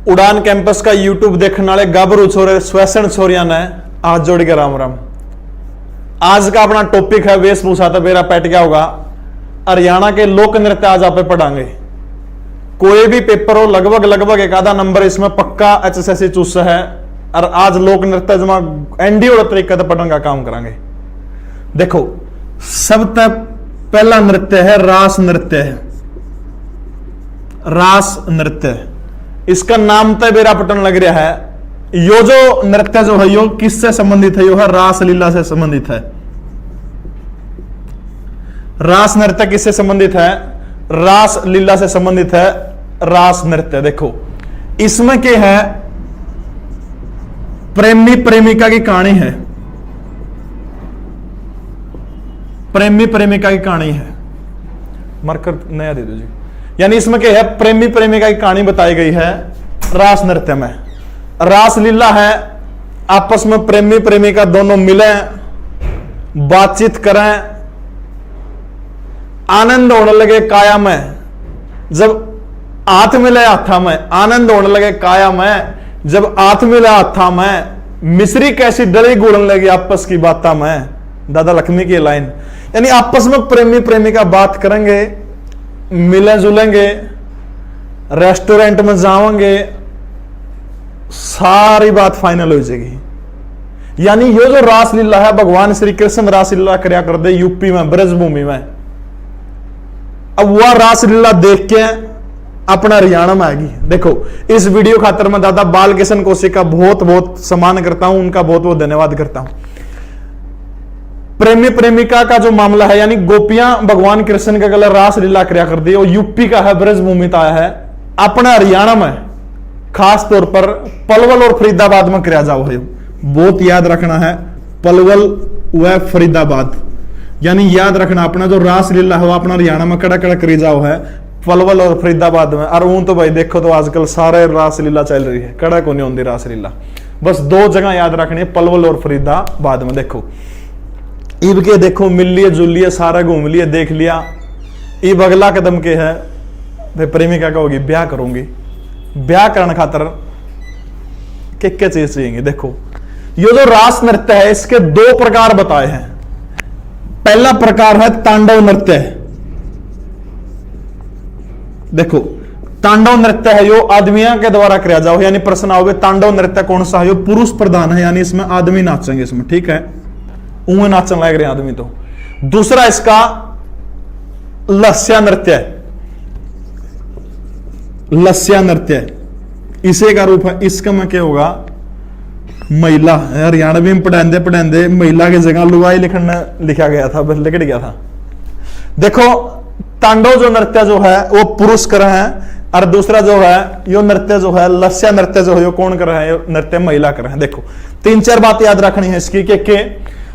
उड़ान कैंपस का यूट्यूब देखने वाले गाभरू छोरे स्वैसन छोरिया ने आज जोड़ के राम राम। आज का अपना टॉपिक है वेशभूषा तो मेरा पैट क्या होगा। हरियाणा के लोक नृत्य आज आप पढ़ाएंगे। कोई भी पेपर हो लगभग एक आधा नंबर इसमें पक्का एचएसएससी चूस है। और आज लोक नृत्य जमा एनडी और तरीके से पढ़ने का काम करांगे। देखो सबसे पहला नृत्य है रास नृत्य है। रास नृत्य इसका नाम तो मेरा पटन लग रहा है। यो जो नृत्य जो है यो किससे संबंधित है? यो है रास लीला से संबंधित है। रास नृत्य किससे संबंधित है? रास लीला से संबंधित है रास नृत्य। देखो इसमें क्या है? प्रेमी प्रेमिका की कहानी है। प्रेमी प्रेमिका की कहानी है। मार्कर नया दे दो जी। यानी इसमें क्या है? प्रेमी प्रेमिका की कहानी बताई गई है रास नृत्य में। रास लीला है, आपस में प्रेमी प्रेमिका दोनों मिले, बातचीत करें, आनंद होने लगे काया में। जब हाथ मिले हाथा में आनंद होने लगे काया में। जब हाथ मिले हाथा में मिश्री कैसी डली गुड़न लगी आपस की बाता में। दादा लक्ष्मी की लाइन। यानी आपस में प्रेमी प्रेमिका बात करेंगे, मिले जुलेंगे, रेस्टोरेंट में जाओगे, सारी बात फाइनल हो जाएगी। यानी ये जो रासलीला है भगवान श्री कृष्ण रासलीला करया कर दे यूपी में ब्रजभूमि में। अब वह रासलीला देख के अपना हरियाणा में आएगी। देखो इस वीडियो खातर मैं दादा बाल किशन कौशिक का बहुत बहुत सम्मान करता हूं, उनका बहुत बहुत धन्यवाद करता हूं। प्रेमी प्रेमिका का जो मामला है यानी गोपियां भगवान कृष्ण के गले रास लीला क्रिया कर दी। और यूपी का है, ब्रजभूमि का है, अपना हरियाणा में खास तौर पर पलवल और फरीदाबाद में क्रिया जाओ है। बहुत याद रखना है पलवल व फरीदाबाद। यानी याद रखना अपना जो रास लीला है वो अपना हरियाणा में कड़ा कड़ा करी जाओ है पलवल और फरीदाबाद में। और ऊं तो भाई देखो तो आजकल सारे रास लीला चल रही है, कड़ा को नहीं होती रास लीला। बस दो जगह याद रखनी है, पलवल और फरीदाबाद में। देखो ईब के देखो मिल लिए जुल लिए, सारा घूम लिए, देख लिया। ईब अगला कदम के है भाई प्रेमिका का होगी ब्याह करूंगी। ब्याह करने खातर क्या चीज चाहिए? देखो ये जो रास नृत्य है इसके दो प्रकार बताए हैं। पहला प्रकार है तांडव नृत्य। देखो तांडव नृत्य है यो आदमियों के द्वारा किया जाओ। यानी प्रश्न आओगे तांडव नृत्य कौन सा है? यो पुरुष प्रधान है, यानी इसमें आदमी नाचेंगे इसमें, ठीक है, उन्हें नाचने लग रहे आदमी। तो दूसरा इसका लस्या नृत्य है। लस्या नृत्य इसे का रूप है। इसका में क्या होगा? महिला। हरियाणवी में पढ़ाते महिला की जगह लुगाई लिखा गया था, बस लिखट गया था। देखो तांडव जो नृत्य जो है वो पुरुष कर रहे हैं, और दूसरा जो है यो नृत्य जो है लस्या नृत्य जो है यो कौन कर रहे हैं? नृत्य महिला कर रहे हैं। देखो तीन चार बात याद रखनी है इसकी के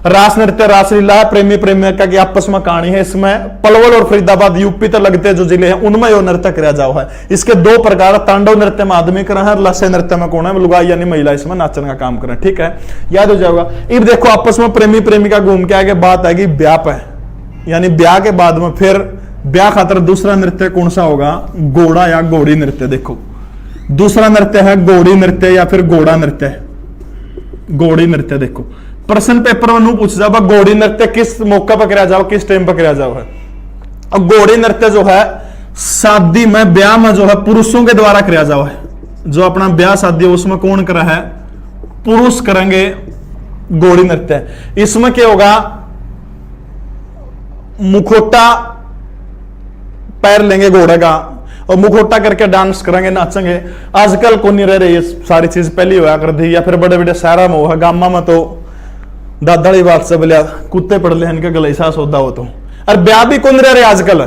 रास नृत्य रासलीला है, प्रेमी प्रेमिका की आपस में कहानी है। इसमें पलवल और फरीदाबाद यूपी तक लगते जो जिले हैं उनमें यो नृत्य किया जाओ है। इसके दो प्रकार, तांडव नृत्य में आदमी कर रहे हैं, लस्या नृत्य में कौन है? लुगाई यानी महिला इसमें नाचने का काम कर रहे हैं, ठीक है, याद हो जाएगा। अब देखो आपस में प्रेमी प्रेमिका घूम के आगे बात आएगी ब्याह पे। यानी ब्याह के बाद में फिर ब्याह खातर दूसरा नृत्य कौन सा होगा? घोड़ा या घोड़ी नृत्य। देखो दूसरा नृत्य है घोड़ी नृत्य या फिर घोड़ा नृत्य। घोड़ी नृत्य देखो प्रश्न पेपर में पूछ जाओ घोड़ी नृत्य किस मौका पर कराया जाओ, किस टाइम पर कराया जाओ है। अब घोड़ी नृत्य जो है शादी में ब्याह में जो है पुरुषों के द्वारा कराया जाओ है। जो अपना ब्याह शादी है उसमें कौन करा है? पुरुष करेंगे घोड़ी नृत्य। इसमें क्या होगा? मुखोटा पैर लेंगे घोड़े का और मुखोटा करके डांस करेंगे, नाचेंगे। आजकल को नहीं रह रही ये सारी चीज, पहली हुआ कर दी, या फिर बड़े बड़े शहरों में हुआ। गामा में तो दादाड़ी बात से बोलिया कुत्ते पड़ ले इनके गले सा सौदा हो तो। और ब्याह भी कौन रह रहे आजकल?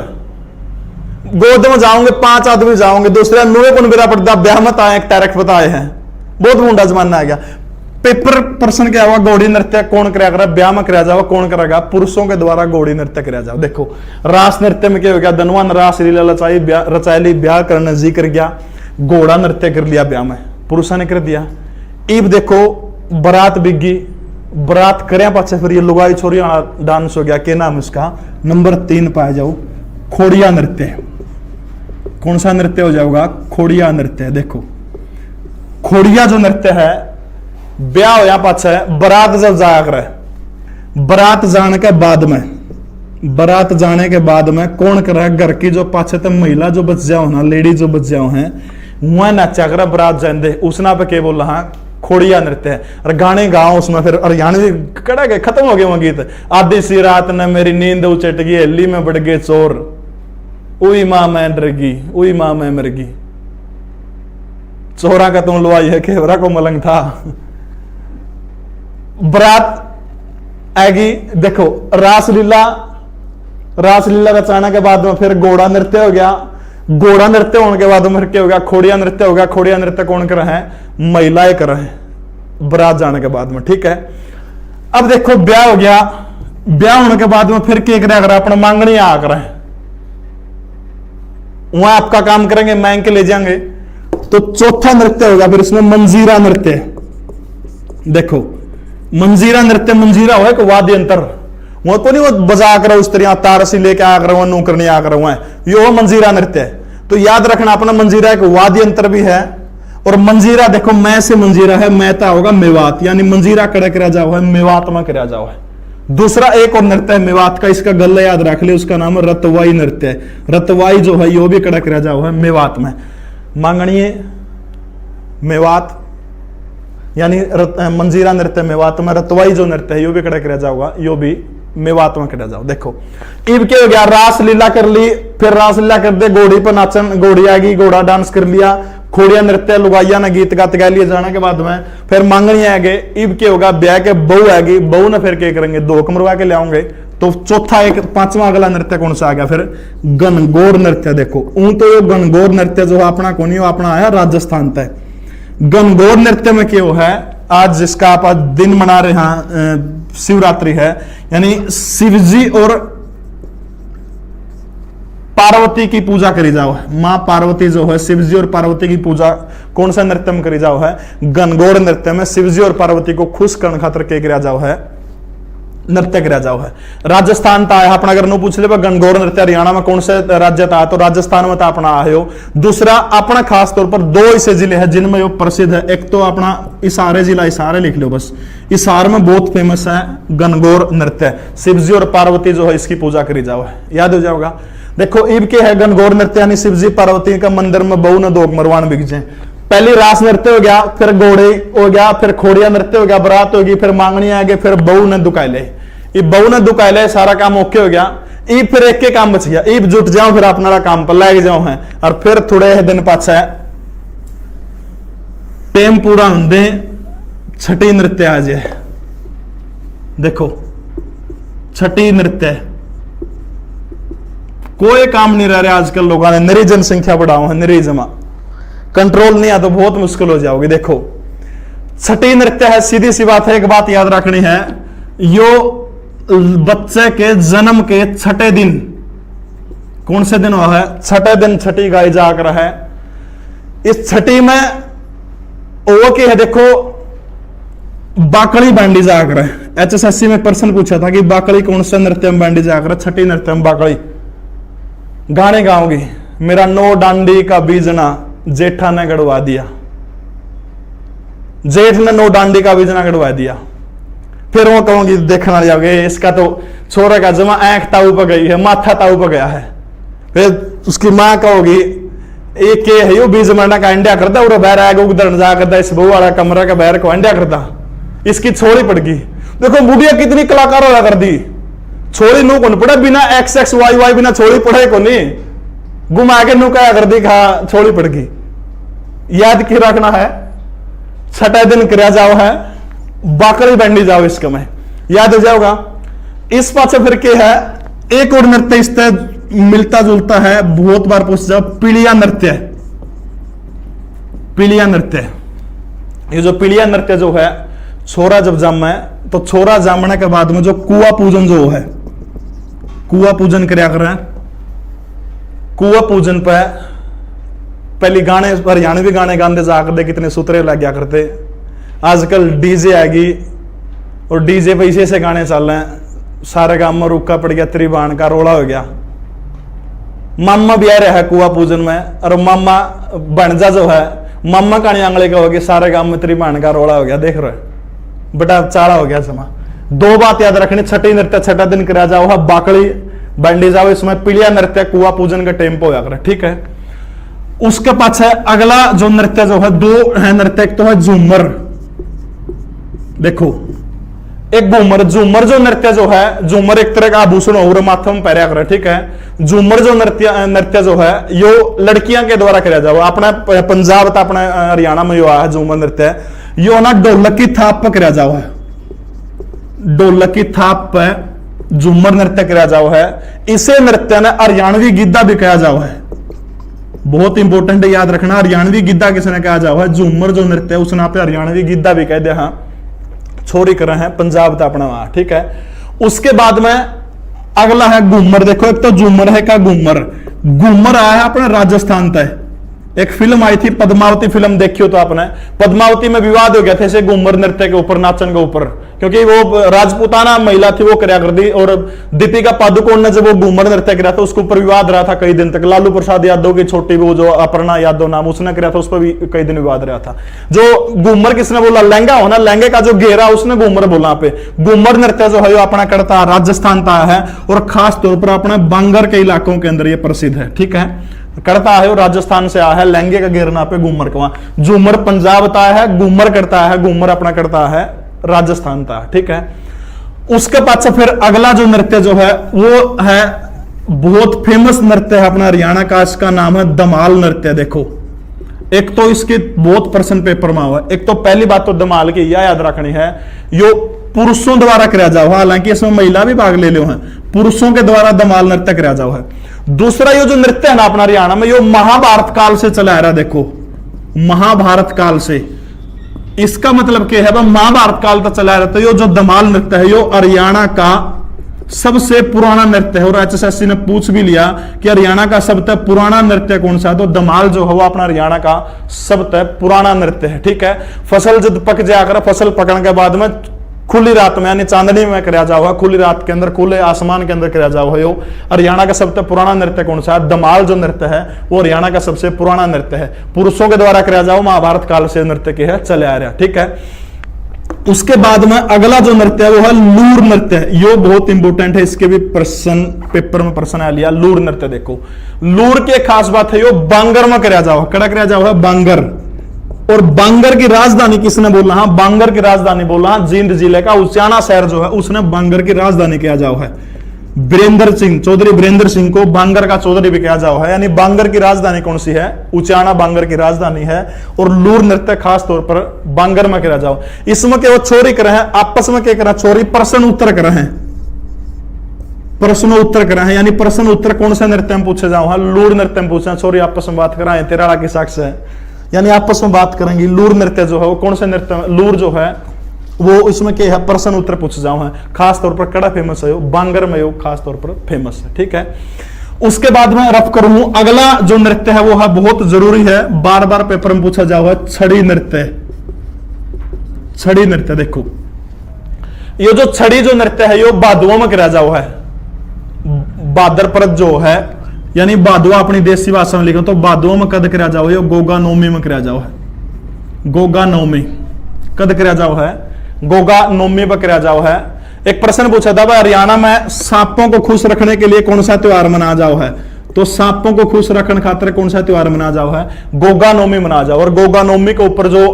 गोद में जाओगे 5 आदमी जाओगे, दूसरे नुए कौन बेरा पड़ता ब्याह मत आए, एक तारक बताए हैं। बहुत मुंडा जमाना आ गया। पेपर प्रश्न क्या हुआ? घोड़ी नृत्य कौन कराया? ब्याह में कराया जाओ, कौन करेगा? पुरुषों के द्वारा घोड़ी नृत्य कराया जाओ। देखो रास नृत्य में क्या हो गया? धनवान रास लीला रचाई ब्याह करने जी कर गया, घोड़ा नृत्य कर लिया ब्याह में, पुरुषों ने कर दिया। ईब देखो बारात बिगी, बारात करया पाछे फिर ये लुगाई छोरिया डांस हो गया। क्या नाम इसका? नंबर 3 पाया जाओ खोड़िया नृत्य। कौन सा नृत्य हो जाएगा? खोड़िया नृत्य। देखो खोड़िया जो नृत्य है, ब्याह होया पाछा है, बारात जब जाया करे, बारात जाने के बाद में, बारात जाने के बाद में कौन करे, घर की जो पाछे तक महिला जो बच जाओ ना, लेडी जो बच जाओ हैं, वहां नाचा करे बारात जाते, उसना पे क्या बोल रहा, खोड़िया नृत्य है। और गाने गाओ उसमें, फिर हरियाणवी कड़ा गए, खत्म हो गए वो गीत। आधी सी रात ने मेरी नींद उचट गई, हल्ली में बढ़ गए चोर, उई मां मैं डर गई, उई मां मैं मर गई, चोरा का तुम लुआई है, खेवरा को मलंग था। बारात आएगी, देखो रासलीला, रासलीला रचाने के बाद में फिर घोड़ा नृत्य हो गया, घोड़ा नृत्य होने के बाद में क्या हो गया, खोड़िया नृत्य हो गया। खोड़िया नृत्य कौन कर रहे हैं, महिलाएं कर रहे हैं बारात जाने के बाद में, ठीक है। अब देखो ब्याह हो गया, ब्याह होने के बाद में फिर क्या करें, अगर अपना मांगनी आ कर वहां आपका काम करेंगे, मांग के ले जाएंगे। तो चौथा नृत्य होगा फिर इसमें मंजीरा नृत्य। देखो मंजीरा नृत्य, मंजीरा हो एक वाद्य यंत्र, वो तो नहीं वो बजा कर उस तरह तार से लेके आ कर नूकर नहीं आ कर हुआ है, ये वो मंजीरा नृत्य है। तो याद रखना अपना मंजीरा एक वाद्य यंत्र भी है। और मंजीरा देखो मैं से मंजीरा है, मैता होगा मेवात, यानी मंजीरा कड़ा करा जाओ है, मेवात में करा जाओ है। दूसरा एक और नृत्य है मेवात का, इसका गला याद रख ले, उसका नाम है रतवाई नृत्य है। रतवाई जो है यो भी कड़ा करा जाओ है मेवात में। मांगणीय मेवात यानी मंजीरा नृत्य मेवात में, रतवाई जो नृत्य है यो भी कड़ा करा जाओगा, यो भी मेवात में करा जाओ। देखो इब क्या हो गया, रास लीला कर ली, फिर रास लीला कर दे, घोड़ी पर नाचन, घोड़ी आ गई, घोड़ा डांस कर लिया, खोड़िया नृत्य, लुगाइया ने गीत गाते गा लिए जाने के बाद में फिर मांगनी आ गए। इब क्या होगा, ब्याह के बहू आएगी, बहू ने फिर क्या करेंगे, दो मरवा के ले आएंगे। तो चौथा एक पांचवा अगला नृत्य कौन सा आ गया, फिर गणगौर नृत्य। देखो तो ये गणगौर नृत्य जो अपना कौन है, अपना आया राजस्थान तक। गणगौर नृत्य में क्या है, आज जिसका आप आज दिन मना रहे हैं, शिवरात्रि है, यानी शिव जी और पार्वती की पूजा करी जाओ है। मां पार्वती जो है, शिव जी और पार्वती की पूजा कौन सा नृत्य में करी जाओ है, गणगौर नृत्य में शिव जी और पार्वती को खुश करने खातर के करा जाओ है, नृत्य करा जाओ है। राजस्थान ता है अपना, अगर नो पूछ ले गणगौर नृत्य हरियाणा में कौन से राज्य था, तो राजस्थान में था अपना आयो। दूसरा अपना खास तौर पर दो ऐसे जिले हैं जिनमें वो प्रसिद्ध है, एक तो अपना इसारे जिला, इसारे लिख लो बस, इसार में बहुत फेमस है गणगौर नृत्य। शिव जी और पार्वती जो है इसकी पूजा करी जाओ है, याद हो जाओगा। देखो ईब के है गणगौर नृत्य, यानी शिव जी पार्वती का मंदिर में बहू ने दो मरवान बिक जाए। पहली रास नृत्य हो गया, फिर घोड़े हो गया, फिर खोड़िया नृत्य हो गया, बारात होगी, फिर मांगनी आ गई, फिर बहू ने दुकाय ले। ये बहू ने दुकाय ले, सारा काम ओके हो गया। ईब फिर एक के काम बच गया, ईब जुट जाओ, फिर अपना काम पर लग जाओ है। और फिर थोड़े दिन पाछा टेम पूरा होंगे, छठी नृत्य आ जाए। देखो छठी नृत्य कोई काम नहीं रह रहा आजकल, लोगों ने नरी जनसंख्या बढ़ाओ है, नरी जमा कंट्रोल नहीं आ तो बहुत मुश्किल हो जाओगे। देखो छठी नृत्य है, सीधी सी बात है, एक बात याद रखनी है, यो बच्चे के जन्म के छठे दिन, कौन से दिन हुआ है, छठे दिन छठी गाई जाकर है। इस छठी में वो क्या है, देखो बाकड़ी बांडी जाकर है। HSSC में प्रश्न पूछा था कि बाकड़ी कौन सा नृत्य में बांडी जाकर, छठी नृत्य में बाकड़ी गाने गाओगी, मेरा नो डांडी का बीजना जेठा ने गड़वा दिया, जेठ ने नो डांडी का बीजना गड़वा दिया। फिर वो कहूंगी देखना जाओगे, इसका तो छोरे का जमा आंख ताऊ पर गई है, माथा ताऊ पर गया है। फिर उसकी मां कहोगी एक के है यो बीज मरना का अंडा करता, और बहर आएगा उधर जा करता, इस बहू वाला कमरा का बहर को अंडा करता, इसकी छोड़ी पड़ गई। देखो बुढ़िया कितनी कलाकार होगा कर दी, छोड़ी नू कौन पड़ा, बिना XXYY बिना छोड़ी पड़े को नहीं, घुमा के नू क्या कर दी, खा छोड़ी पड़ गई। याद की रखना है, छठा दिन किया जाओ है, बाकड़ी बैंडी जाओ, इसका में याद हो जाओगा। इस पास फिर के है एक और नृत्य, इस मिलता जुलता है, बहुत बार पूछ जाओ, पीलिया नृत्य। पीलिया नृत्य, ये जो पीलिया नृत्य जो है, छोरा जब जम है तो छोरा जमने के बाद में जो कुआ पूजन जो है, कुआ पूजन क्या कर रहे हैं, कुआ पूजन पे पहले गाने हरियाणवी गाने गाते जाकर दे, कितने सूत्रे लग गया करते। आजकल डीजे आ गई और डीजे पे इसे से गाने चल रहे हैं, सारे गांव में रुका पड़ गया, त्रिबाण का रोला हो गया। मामा भी आ रहा है कुआ पूजन में, और मामा बनजा जो है मामा कानी आंगले का हो गया, सारे गांव में तेरी बहन का रोला हो गया, देख रहे हो बेटा चाड़ा हो गया समा। दो बात याद रखनी, छठी नृत्य छठा दिन करा जाओ है, बाकड़ी बंडी जाओ, इसमें पीलिया नृत्य कुआ पूजन का टेम्पो होया करे, ठीक है। उसके पास है अगला जो नृत्य जो है, दो है नृत्य, एक तो है झूमर, देखो एक घूमर, झूमर जो नृत्य जो है, झूमर एक तरह का आभूषण हो माथे में पहरा करे, ठीक है। झूमर जो नृत्य जो है यो लड़कियां के द्वारा कराया जाओ, अपना पंजाब था अपना हरियाणा में यो है झूमर नृत्य, यो ना ढोलक की थाप पर कराया जाओ है, ढोलक की थाप पर झूमर नृत्य कराया जाओ है। इसे नृत्य ने हरियाणवी गिद्दा भी कहा जाओ है, बहुत इंपॉर्टेंट याद रखना, हरियाणवी गिद्दा किसने कहा जाओ है, झूमर जो नृत्य है उस नाम पे हरियाणवी गिद्दा भी कह दिया, हाँ छोरी कर रहे हैं पंजाब था अपना वहां, ठीक है। उसके बाद में अगला है घूमर, देखो एक तो झूमर है का घूमर, घूमर आया है अपना राजस्थान तक, एक फिल्म आई थी पद्मावती फिल्म, देखियो तो आपने, पद्मावती में विवाद हो गया था इसे घूमर नृत्य के ऊपर, नाचन के ऊपर, क्योंकि वो राजपूताना महिला थी वो कराया कर दी, और दीपिका पादुकोण ने जब वो घूमर नृत्य कराया था उसके ऊपर विवाद रहा था कई दिन तक। लालू प्रसाद यादव की छोटी वो जो अपर्णा यादव नाम उसने कराया था, उस पर भी कई दिन विवाद रहा था। जो घूमर किसने बोला, लहंगा होना, लहंगे का जो घेरा उसने घूमर बोला पे। घूमर नृत्य जो है अपना करता राजस्थान का है, और खास तौर पर अपने बांगर के इलाकों के अंदर ये प्रसिद्ध है, ठीक है, करता है वो राजस्थान से आया है, लहंगे का घेरना पे घूमर का, झूमर पंजाब का है, घूमर करता है, घूमर अपना करता है राजस्थान का, ठीक है। उसके पास फिर अगला जो नृत्य जो है वो है बहुत फेमस नृत्य है अपना हरियाणा का, इसका नाम है धमाल नृत्य। देखो एक तो इसके बहुत प्रश्न पेपर में हुआ, एक तो पहली बात तो धमाल की यह याद रखनी है, यो पुरुषों द्वारा कराया जाओ, हालांकि इसमें महिला भी भाग ले लो है, पुरुषों के द्वारा धमाल नृत्य कराया जाओ है। दूसरा ये जो नृत्य है ना अपना हरियाणा में, यो महाभारत काल से चला आ रहा, देखो महाभारत काल से, इसका मतलब क्या है, महाभारत काल तक चला रहा था। यो जो धमाल नृत्य है यो हरियाणा का सबसे पुराना नृत्य है, और एचएसएससी ने पूछ भी लिया कि हरियाणा का सबसे पुराना नृत्य कौन सा है, तो धमाल जो है वो अपना हरियाणा का सबसे पुराना नृत्य है, ठीक है। फसल जब पक जाकर, फसल पकने के बाद में खुली रात में यानी चांदनी में कराया जाओ, खुली रात के अंदर खुले आसमान के अंदर कराया जाओ, यो हरियाणा का सबसे पुराना नृत्य कौन सा है, धमाल जो नृत्य है वो हरियाणा का सबसे पुराना नृत्य है, पुरुषों के द्वारा कराया जाओ, महाभारत काल से नृत्य के है चले आ रहा, ठीक है। उसके बाद में अगला जो नृत्य है वो है लूर नृत्य, यो बहुत इंपॉर्टेंट है, इसके भी प्रश्न पेपर में प्रश्न आ लिया। लूर नृत्य देखो, लूर की खास बात है यो बांगर में कराया जाओ, कड़ा कराया जाओ है बांगर, और बांगर की राजधानी किसने बोला, हाँ बांगर की राजधानी बोला, जींद जिले का उचाना शहर जो है उसने बांगर की राजधानी किया जाओ है। वीरेंद्र सिंह चौधरी, वीरेंद्र सिंह को बांगर का चौधरी भी कहा जाओ है, यानी बांगर की राजधानी कौन सी है, उचाना बांगर की राजधानी है, और लूर नृत्य खास तौर पर बांगर में करा जाओ। इसमें क्या वो चोरी कर रहे हैं, आपस में क्या करा, चोरी प्रश्न उत्तर कर रहे हैं, प्रश्न उत्तर कर रहे हैं, यानी प्रश्न उत्तर कौन से नृत्य में पूछे जाओ, लूर नृत्य में पूछे, चोरी आपस में बात कराए, तेराड़ा की साक्ष है, यानी आपस में बात करेंगी। लूर नृत्य जो है वो कौन से नृत्य, लूर जो है वो इसमें क्या है, प्रश्न उत्तर पूछे जाओ है, खास तौर पर कड़ा फेमस है, बांगर में खास तौर पर फेमस है, ठीक है। उसके बाद में रफ करूं, अगला जो नृत्य है वो है बहुत जरूरी है, बार बार पेपर में पूछा जाओ है, छड़ी नृत्य। छड़ी नृत्य देखो, ये जो छड़ी जो नृत्य है ये भादुओं में कराया जाओ है, भादर परत जो है, यानी भादुआ अपनी देसी भाषा में लिखो तो भादुओं में कद कराया जाओ, ये गोगा नौमी में कराया जाओ है, गोगा नौमी कद कराया जाओ है, गोगा नौमी पर कराया जाओ है। एक प्रश्न पूछा था भाई हरियाणा में सांपों को खुश रखने के लिए कौन सा त्योहार मनाया जाओ है, तो सांपों को खुश रखने खातिर कौन सा त्योहार मनाया जाओ है, गोगा नौमी मनाया जाओ। और गोगा नौमी के ऊपर जो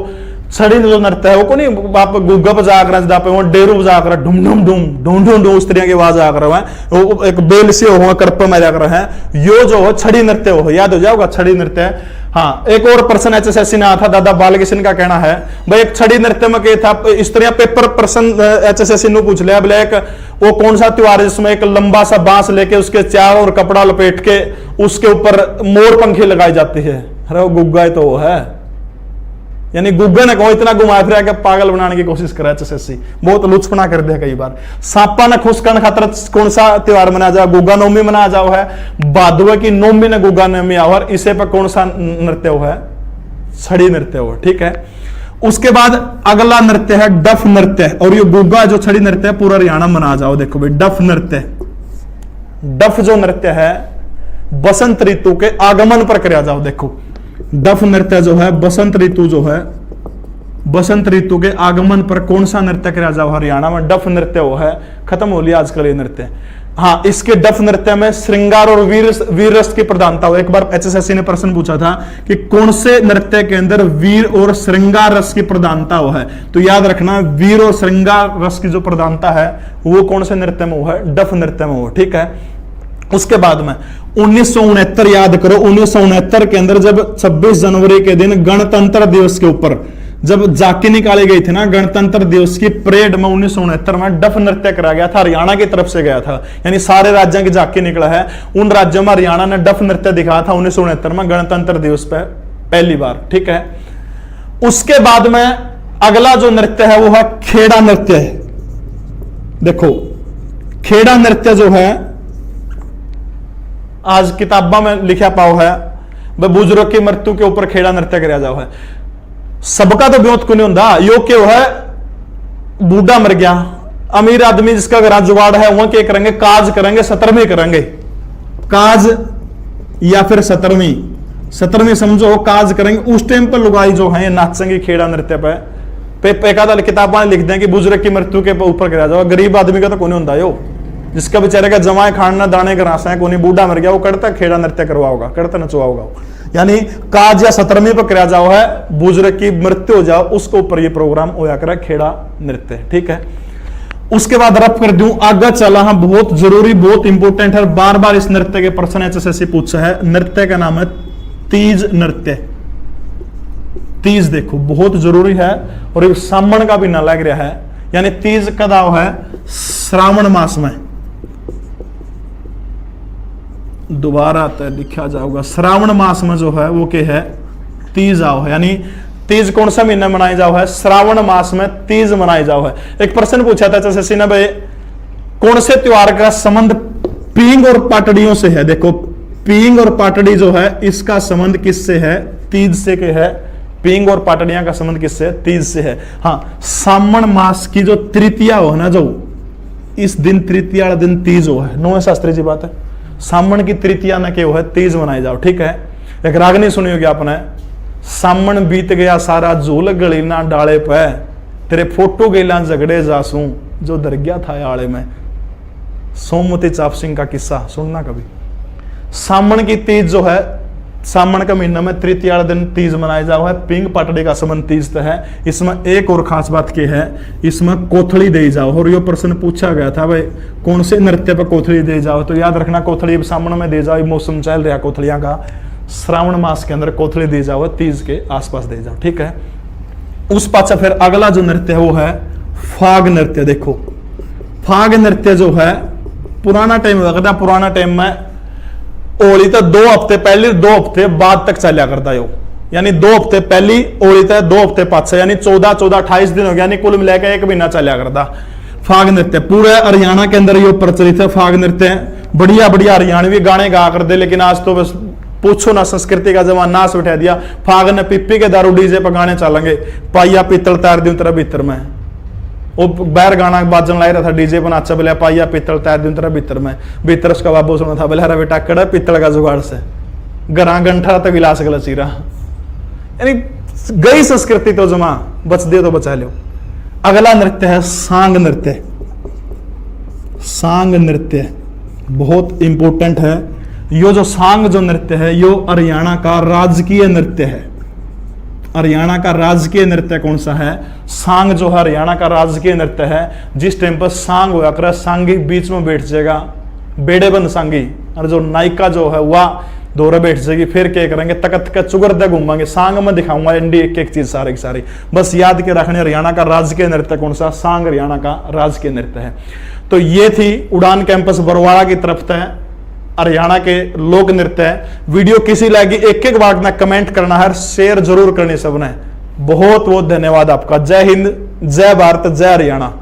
छड़ी जो नृत्य है वो को नहीं आप गुग्गा बजाकर पे वो डेरू बजाकर ढूम ढूम ढूम ढूम ढूम ढूम उस तरह की आवाज आकर वो एक बेल से हो करप में कर रहे हैं, यो जो हो छड़ी नृत्य हो, याद हो जाओगा छड़ी नृत्य। हाँ, एक और प्रश्न एचएसएससी ने आया था, दादा बालकिशन का कहना है भाई एक छड़ी नृत्य में क्या था, इस तरह पेपर प्रश्न एचएसएससी ने पूछ लिया, बोले एक वो कौन सा त्योहार है जिसमें एक लंबा सा बांस लेके उसके चारों और कपड़ा लपेट के उसके ऊपर मोर पंखी लगाई जाती है, अरे वो गुग्गा तो वो है, यानी गुग्गा ने कहो इतना घुमाया फिरा के पागल बनाने की कोशिश करा एचएसएससी, बहुत लुचपना कर दिया कई बार। सांपा ने खुश करने खातर कौन सा त्योहार मनाया जाओ, गुग्गा नौमी मनाया जाओ है, भादुआ की नौमी ने गुग्गा नौमी आओ, और इसे पर कौन सा नृत्य हो है, छड़ी नृत्य हो, ठीक है। उसके बाद अगला नृत्य है डफ नृत्य, और ये गुग्गा जो छड़ी नृत्य है पूरा हरियाणा मनाया जाओ। देखो भाई डफ नृत्य, डफ जो नृत्य है बसंत ऋतु के आगमन पर कराया जाओ। देखो डफ नृत्य जो है बसंत ऋतु जो है, बसंत ऋतु के आगमन पर कौन सा नृत्य किया जाओ हरियाणा में? डफ नृत्य वो है, खत्म हो लिया आजकल ये नृत्य। हाँ, इसके डफ नृत्य में श्रृंगार और वीर रस की प्रधानता हो। एक बार एचएसएससी ने प्रश्न पूछा था कि कौन से नृत्य के अंदर वीर और श्रृंगार रस की प्रधानता हो है, तो याद रखना वीर और श्रृंगार रस की जो प्रधानता है वो कौन से नृत्य में वो है? डफ नृत्य में वो। ठीक है, उसके बाद में 1969 याद करो, 1969 के अंदर जब 26 जनवरी के दिन गणतंत्र दिवस के ऊपर जब झांकी निकाली गई थी ना, गणतंत्र दिवस की परेड में 1969 में डफ नृत्य करा गया था, हरियाणा की तरफ से गया था, यानी सारे राज्यों की झांकी निकला है। उन राज्यों में हरियाणा ने डफ नृत्य दिखाया था 1969 में गणतंत्र दिवस पे पहली बार। ठीक है, उसके बाद में अगला जो नृत्य है वो है खेड़ा नृत्य है। देखो खेड़ा नृत्य जो है आज किताबों में लिखा पाओ है, वह बुजुर्ग की मृत्यु के ऊपर खेड़ा नृत्य कराया जाओ है। सबका तो ब्योत को नहीं होता, यो क्यों है बूढ़ा मर गया, अमीर आदमी जिसका घर जुगाड़ है वह क्या करेंगे? काज करेंगे, 17वीं करेंगे काज, या फिर 17वीं समझो काज करेंगे। उस टाइम पर लुगाई जो है नाचेंगे खेड़ा नृत्य पे एकाध किताबा लिख दें कि बुजुर्ग की मृत्यु के ऊपर कराया जाओ। गरीब आदमी का तो कौन होता यो, जिसका बेचारे का जमाए खाना दाने ग्रासा है, कोई बूढ़ा मर गया, वो करता खेड़ा नृत्य करवा होगा, करता नचवा होगा। यानी काज या 17वीं पर कराया जाओ है, बुजुर्ग की मृत्यु हो जाओ उसके ऊपर ये प्रोग्राम होया करा खेड़ा नृत्य। ठीक है, उसके बाद रफ कर दूं आगे चला। हाँ, बहुत जरूरी बहुत इंपॉर्टेंट है, बार बार इस नृत्य के प्रश्न एचएसएससी पूछा है। नृत्य का नाम है तीज नृत्य। तीज देखो बहुत जरूरी है, और ये सामण का भी ना लग रहा है, यानी तीज कद आओ है? श्रावण मास में, दोबारा तय लिखा जाओगा श्रावण मास में जो है वो क्या है? तीज आओ है। यानी तीज कौन सा महीना मनाई जाओ है? श्रावण मास में तीज मनाई जाओ है। एक प्रश्न पूछा था एचएसएससी ने, भाई कौन से त्योहार का संबंध पींग और पाटड़ियों से है? देखो पींग और पाटड़ी जो है इसका संबंध किससे है? तीज से के है। पींग और पाटड़ियां का संबंध किससे? तीज से है। हाँ, सावन मास की जो तृतीया हो ना, जो इस दिन तृतीया वाला दिन तीज हो है, नो शास्त्री जी बात है, सामन की तृतीया न के वो है तीज मनाई जाओ। ठीक है, एक रागनी सुनी होगी आपने, सामन बीत गया सारा झूल गली ना डाले पे, तेरे फोटो गेला झगड़े जासू जो दर गया था आड़े में। सोमवती चाप सिंह का किस्सा सुनना कभी। सामन की तीज जो है, सामन का महीना में तृतीया वाला दिन तीज मनाया जाओ है। पिंग पाटड़ी का संबंध तीज है। इसमें एक और खास बात क्या है, इसमें कोथड़ी दे जाओ। और ये प्रश्न पूछा गया था भाई कौन से नृत्य पर कोथड़ी दे जाओ, तो याद रखना कोथड़ी सामने में दे जाओ। मौसम चल रहा कोथड़ियां का, श्रावण मास के अंदर कोथड़ी दे जाओ, तीज के आसपास दे जाओ। ठीक है, उस पाछा फिर अगला जो नृत्य है वो है फाग नृत्य। देखो फाग नृत्य जो है पुराना टाइम लगता, पुराना टाइम में होली तो 2 हफ्ते पहले 2 हफ्ते बाद तक चलिया करता है, यानी 2 हफ्ते पहली होली तो 2 हफ्ते पाछे, यानी 14-14-28 दिन हो गया, यानी कुल मिलाकर 1 महीना चलिया करता फाग नृत्य। पूरे हरियाणा के अंदर ये प्रचलित है फाग नृत्य। बढ़िया बढ़िया हरियाणवी गाने गा कर दे, लेकिन आज तो बस पूछो ना, संस्कृति का जमाना नाश उठा दिया। फाग ने पिप्पी के दारू डीजे पर गाने चलेंगे, पाइया पीतल तार दूं तेरा भीतर में, वो बाहर गाना बाजन ला रहा था डीजे पर, नाचा बोलिया पाइया पीतल तार दूं तेरा भीतर में। भीतर उसका बाबू सुना था, बोले हरा बेटा कड़ा पीतल का जुगाड़ से गरा गंठा तो विलास गला चीरा। यानी गई संस्कृति तो जमा, बच दे तो बचा लो। अगला नृत्य है सांग नृत्य। सांग नृत्य बहुत इंपॉर्टेंट है। यो जो सांग जो नृत्य है यो हरियाणा का राजकीय नृत्य है। हरियाणा का राजकीय नृत्य कौन सा है? सांग जो है हरियाणा का राजकीय नृत्य है। जिस टाइम पर सांग होया करे, सांगी बीच में बैठ जाएगा, बेड़ेबंद सांगी, और जो नायिका जो है वह दौरे बैठ जाएगी, फिर क्या करेंगे तकत का चुगरदे घूमेंगे। सांग में दिखाऊंगा इंडी एक एक चीज सारी की सारी, बस याद के रखने हरियाणा का राजकीय नृत्य कौन सा? सांग हरियाणा का राजकीय नृत्य है। तो ये थी उड़ान कैंपस बरवाड़ा की तरफ से हरियाणा के लोक नृत्य है। वीडियो किसी लगी एक बार ना कमेंट करना है, शेयर जरूर करनी सबने। बहुत बहुत धन्यवाद आपका। जय हिंद, जय भारत, जय हरियाणा।